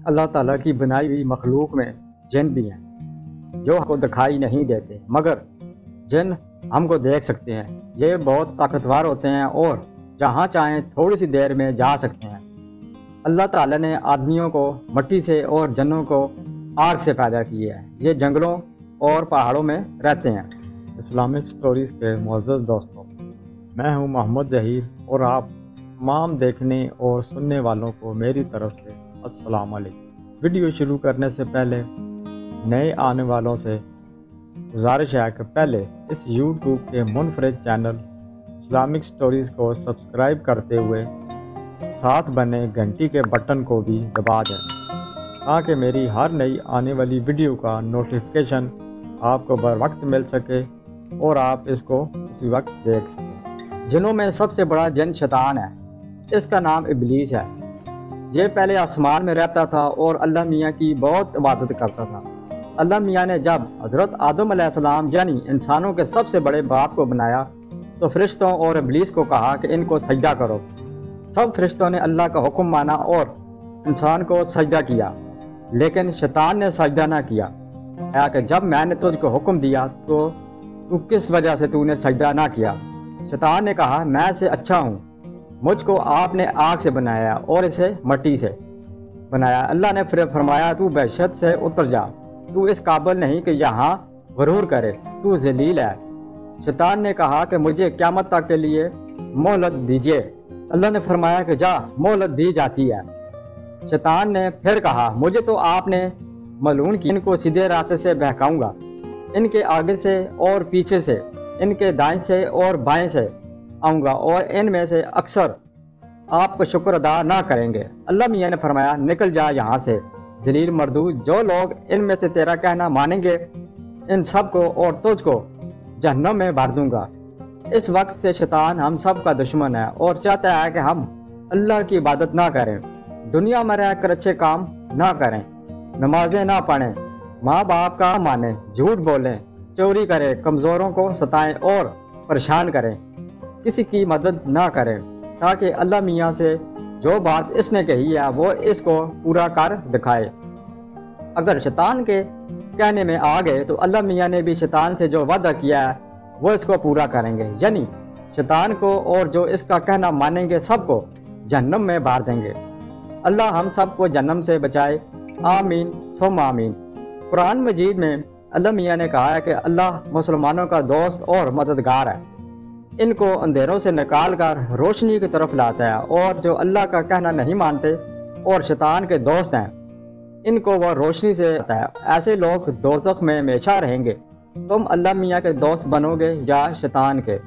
اللہ تعالیٰ کی بنائی ہوئی مخلوق میں جن بھی ہیں جو ہم کو دکھائی نہیں دیتے، مگر جن ہم کو دیکھ سکتے ہیں۔ یہ بہت طاقتور ہوتے ہیں اور جہاں چاہیں تھوڑی سی دیر میں جا سکتے ہیں۔ اللہ تعالیٰ نے آدمیوں کو مٹی سے اور جنوں کو آگ سے پیدا کیا ہے۔ یہ جنگلوں اور پہاڑوں میں رہتے ہیں۔ اسلامک سٹوریز کے معزز دوستوں، میں ہوں محمد ظہیر اور آپ تمام دیکھنے اور سننے والوں کو میری طرف سے السلام علیکم۔ ویڈیو شروع کرنے سے پہلے نئے آنے والوں سے گزارش ہے کہ پہلے اس یوٹیوب کے منفرد چینل اسلامک سٹوریز کو سبسکرائب کرتے ہوئے ساتھ بنے گھنٹی کے بٹن کو بھی دبا دیں تاکہ میری ہر نئی آنے والی ویڈیو کا نوٹیفیکیشن آپ کو بر وقت مل سکے اور آپ اس کو اسی وقت دیکھ سکیں۔ جنوں میں سب سے بڑا جن شیطان ہے۔ اس کا نام ابلیس ہے۔ یہ پہلے آسمان میں رہتا تھا اور اللہ میاں کی بہت عبادت کرتا تھا۔ اللہ میاں نے جب حضرت آدم علیہ السلام یعنی انسانوں کے سب سے بڑے باپ کو بنایا تو فرشتوں اور ابلیس کو کہا کہ ان کو سجدہ کرو۔ سب فرشتوں نے اللہ کا حکم مانا اور انسان کو سجدہ کیا، لیکن شیطان نے سجدہ نہ کیا۔ کہ جب میں نے تجھ کو حکم دیا تو کس وجہ سے تو نے سجدہ نہ کیا؟ شیطان نے کہا میں سے اچھا ہوں، مجھ کو آپ نے آگ سے بنایا اور اسے مٹی سے بنایا۔ اللہ نے پھر فرمایا تو بحشت سے اتر جا، تو اس قابل نہیں کہ یہاں غرور کرے، تو ذلیل ہے۔ شیطان نے کہا کہ مجھے قیامت تک کے لیے مہلت دیجیے۔ اللہ نے فرمایا کہ جا، مہلت دی جاتی ہے۔ شیطان نے پھر کہا مجھے تو آپ نے ملعون کی، ان کو سیدھے راستے سے بہکاؤں گا، ان کے آگے سے اور پیچھے سے، ان کے دائیں سے اور بائیں سے آؤں گا اور ان میں سے اکثر آپ کو شکر ادا نہ کریں گے۔ اللہ میاں نے فرمایا نکل جا یہاں سے ذلیل مردود، جو لوگ ان میں سے تیرا کہنا مانیں گے ان سب کو اور تجھ کو جہنم میں بھر دوں گا۔ اس وقت سے شیطان ہم سب کا دشمن ہے اور چاہتا ہے کہ ہم اللہ کی عبادت نہ کریں، دنیا میں رہ کر اچھے کام نہ کریں، نمازیں نہ پڑھیں، ماں باپ کا مانیں، جھوٹ بولیں، چوری کریں، کمزوروں کو ستائیں اور پریشان کریں، کسی کی مدد نہ کریں، تاکہ اللہ میاں سے جو بات اس نے کہی ہے وہ اس کو پورا کر دکھائے۔ اگر شیطان کے کہنے میں آ گئے تو اللہ میاں نے بھی شیطان سے جو وعدہ کیا ہے وہ اس کو پورا کریں گے، یعنی شیطان کو اور جو اس کا کہنا مانیں گے سب کو جہنم میں بھار دیں گے۔ اللہ ہم سب کو جہنم سے بچائے، آمین ثم آمین۔ قرآن مجید میں اللہ میاں نے کہا ہے کہ اللہ مسلمانوں کا دوست اور مددگار ہے، ان کو اندھیروں سے نکال کر روشنی کی طرف لاتا ہے، اور جو اللہ کا کہنا نہیں مانتے اور شیطان کے دوست ہیں ان کو وہ روشنی سے لاتا ہے۔ ایسے لوگ دوزخ میں ہمیشہ رہیں گے۔ تم اللہ میاں کے دوست بنو گے یا شیطان کے؟